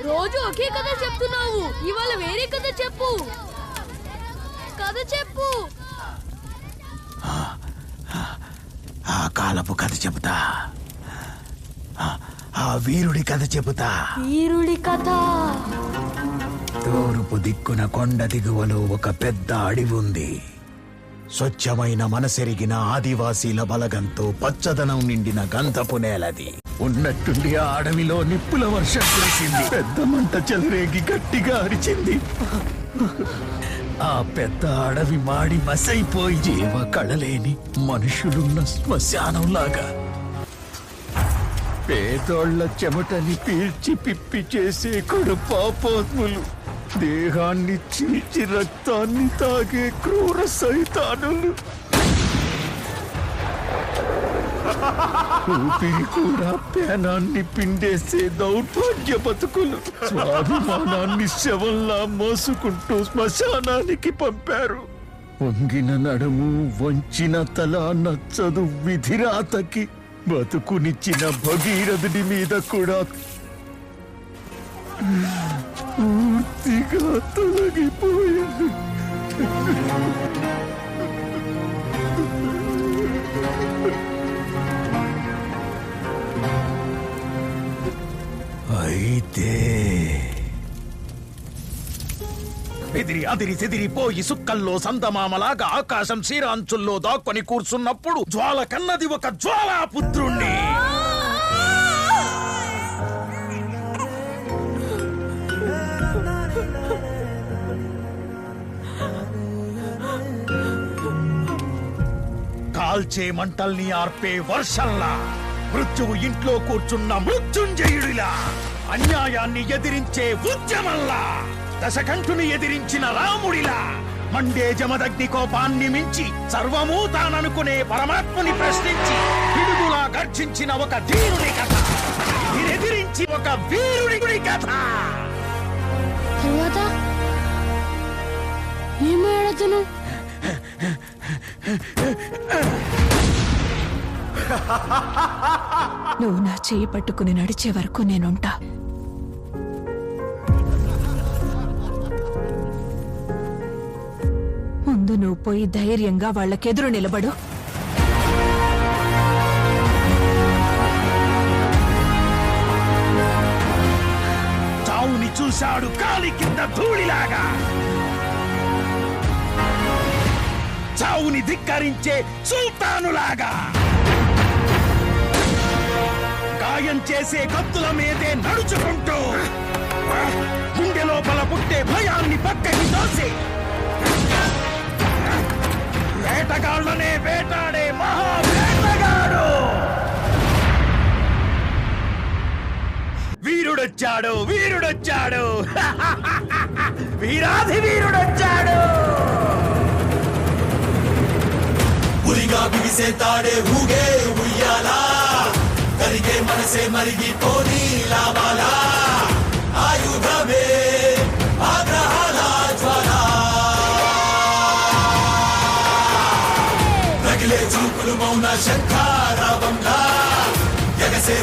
రోజు ఒకే కథ చెప్తున్నావు, ఇవాళ వేరే కథ చెప్పు. కథ చెప్పు. ఆ కాలపు కథ చెబుతా. ఆ వీరుడి కథ చెబుతా. వీరుడి కథ. తూర్పు దిక్కున కొండ దిగువలో ఒక పెద్ద అడవి ఉంది. స్వచ్ఛమైన మనసెరిగిన ఆదివాసీల బలగంతో పచ్చదనం నిండిన గంధపు నేలది. ఉన్నట్టుండి ఆ అడవిలో నిప్పుల వర్షం కురిసింది. పెద్ద మంట చెలరేగి గట్టిగా అరిచింది. ఆ పెద్ద అడవి మాడి మసైపోయి జీవ కళలేని మనుషులున్న శ్మశానంలాగా పేదోళ్ల చెమటని పీల్చి పిప్పి చేసే కడుపాపోత్ములు, దేహాన్ని చీల్చి రక్తాన్ని తాగే క్రూర సైతానులు, ఊపిరి కూడా పేనాన్ని పిండేసే దౌర్భాగ్య బతుకులు స్వాభిమానాన్ని శవంలా మోసుకుంటూ శ్మశానానికి పంపారు. వంగిన నడుము, వంచిన తల నచ్చదు విధిరాతకి. బతుకునిచ్చిన భగీరథుడి మీద కూడా పూర్తిగా తొలగిపోయింది. అయితే అదిరి చెదిరిపోయి సుక్కల్లో సందమామలాగా ఆకాశం శ్రీరాంచుల్లో దాక్కొని కూర్చున్నప్పుడు జ్వాల కన్నది ఒక జ్వాలాపుత్రుణ్ణి. కాల్చే మంటల్ని ఆర్పే వర్షంలా, మృత్యువు ఇంట్లో కూర్చున్న మృత్యుంజయుడిలా, అన్యాయాన్ని ఎదిరించే ఉద్యమంలా, దశకంఠుని ఎదిరించిన రాముడిలా, మండే జమదగ్ని కోపాన్ని మించి సర్వమూ తాననుకునే పరమాత్మని ప్రశ్నించి పిడుగులా గర్జించిన ఒక ధీరుని కథ, ఎదిరించి ఒక వీరుడి కథ. తర్వాత ఏమాడతను? నువ్వు నా చేయి పట్టుకుని నడిచే వరకు నేనుంటా. ముందు నువ్వు పోయి ధైర్యంగా వాళ్ళకెదురు నిలబడు. చావుని చూశాడు కాలి కింద ధూళిలాగా, చావుని ధిక్కరించే సుల్తానులాగా, గాయం చేసే కత్తుల మీదే నడుచుకుంటూ గుండె లోపల పుట్టే భయాన్ని పక్కకి తోసి వేటగాళ్లనే వేటాడే మహావేటగాడు. వీరుడొచ్చాడు, వీరుడొచ్చాడు, వీరాధి వీరుడొచ్చాడు. ఉరిగా బిగిసే తాడే ఊగే ఉయ్యాలా, కరిగే మనసే మరిగిపోని లావాలా, ఆయుధమే ఆగ్రహాల జ్వాల, రగిలే చూపులు మౌన శంఖారావంలా, ఎగసే